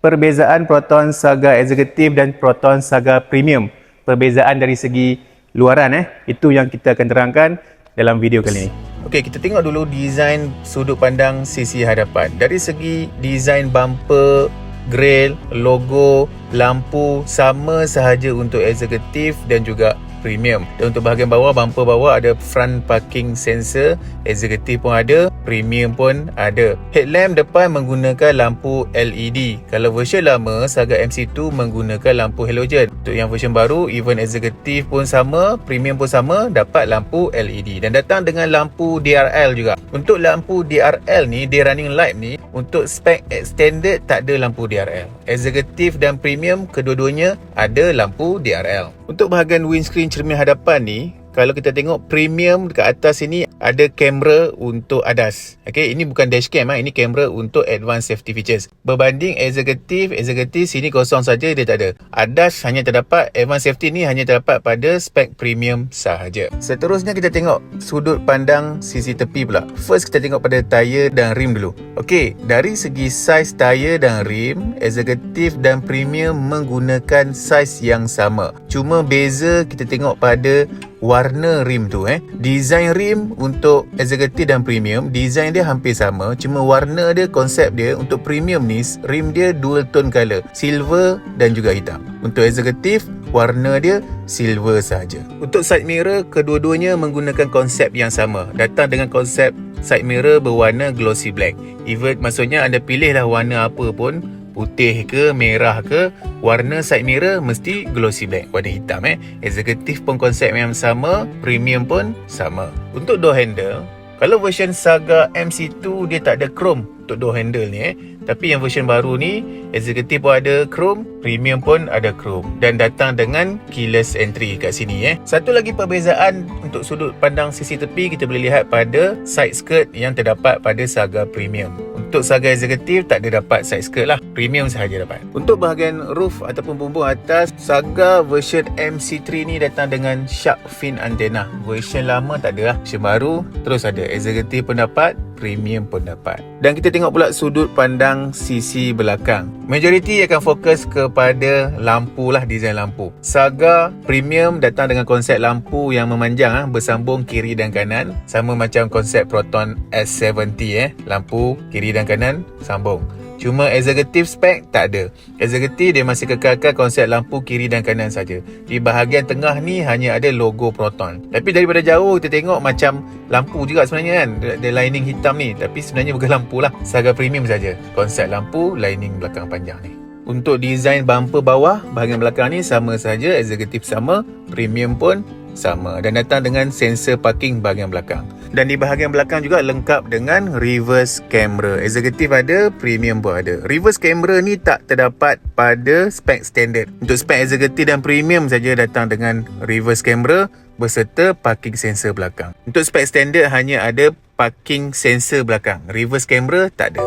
Perbezaan Proton Saga Executive dan Proton Saga Premium. Perbezaan dari segi luaran itu yang kita akan terangkan dalam video kali ini. Okey, kita tengok dulu desain sudut pandang sisi hadapan. Dari segi desain bumper, grill, logo, lampu sama sahaja untuk Executive dan juga Premium. Dan untuk bahagian bawah, bumper bawah ada front parking sensor. Executive pun ada, Premium pun ada. Headlamp depan menggunakan lampu LED. Kalau version lama, Saga MC2 menggunakan lampu halogen. Untuk yang version baru, even Executive pun sama, Premium pun sama, dapat lampu LED. Dan datang dengan lampu DRL juga. Untuk lampu DRL ni, day running light ni, untuk spek extended tak ada lampu DRL. Executive dan Premium kedua-duanya ada lampu DRL. Untuk bahagian windscreen cermin hadapan ni, kalau kita tengok Premium dekat atas sini ada kamera untuk ADAS. Okey, ini bukan dashcam, ini kamera untuk advanced safety features. Berbanding Executive sini kosong saja, dia tak ada. ADAS hanya terdapat, advanced safety ni hanya terdapat pada spek Premium sahaja. Seterusnya kita tengok sudut pandang sisi tepi pula. First kita tengok pada tayar dan rim dulu. Okey, dari segi saiz tayar dan rim, Executive dan Premium menggunakan saiz yang sama. Cuma beza kita tengok pada warna rim tu. Design rim untuk Executive dan Premium, design dia hampir sama, cuma warna dia, konsep dia untuk Premium ni, rim dia dual tone color, silver dan juga hitam. Untuk Executive, warna dia silver sahaja. Untuk side mirror, kedua-duanya menggunakan konsep yang sama. Datang dengan konsep side mirror berwarna glossy black. Even maksudnya anda pilihlah warna apa pun, putih ke, merah ke, warna side mirror mesti glossy black, warna hitam. Executive pun konsep yang sama, Premium pun sama. Untuk door handle, kalau version Saga MC2 dia tak ada chrome untuk door handle ni. Tapi yang version baru ni, Executive pun ada chrome, Premium pun ada chrome. Dan datang dengan keyless entry kat sini. Satu lagi perbezaan untuk sudut pandang sisi tepi, kita boleh lihat pada side skirt yang terdapat pada Saga Premium. Untuk Saga Executive tak ada dapat side skirt lah, Premium sahaja dapat. Untuk bahagian roof ataupun bumbung atas, Saga version MC3 ni datang dengan shark fin antena. Version lama tak ada lah, version baru terus ada. Executive pun dapat, Premium pun dapat. Dan kita tengok pula sudut pandang sisi belakang. Majoriti akan fokus kepada lampu lah, desain lampu. Saga Premium datang dengan konsep lampu yang memanjang, bersambung kiri dan kanan. Sama macam konsep Proton S70 lampu kiri dan kanan sambung. Cuma Executive spec tak ada. Executive dia masih kekalkan konsep lampu kiri dan kanan saja. Di bahagian tengah ni hanya ada logo Proton. Tapi daripada jauh kita tengok macam lampu juga sebenarnya kan. Ada lining hitam ni, tapi sebenarnya bukan lampu lah. Saga Premium saja. Konsep lampu lining belakang panjang ni. Untuk desain bumper bawah, bahagian belakang ni sama saja. Executive sama, Premium pun sama. Dan datang dengan sensor parking bahagian belakang. Dan di bahagian belakang juga lengkap dengan reverse camera. Executive ada, Premium pun ada. Reverse camera ni tak terdapat pada spek standard. Untuk spek Executive dan Premium saja datang dengan reverse camera berserta parking sensor belakang. Untuk spek standard hanya ada parking sensor belakang. Reverse camera tak ada.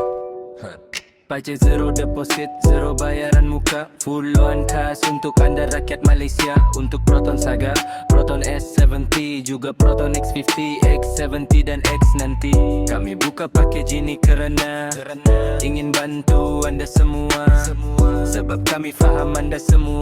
Pajak zero deposit, zero bayaran muka. Full on cash untuk anda rakyat Malaysia. Untuk Proton Saga, Proton S70, juga Proton X50, X70 dan X nanti. Kami buka package ini kerana ingin bantu anda semua. Sebab kami faham anda semua.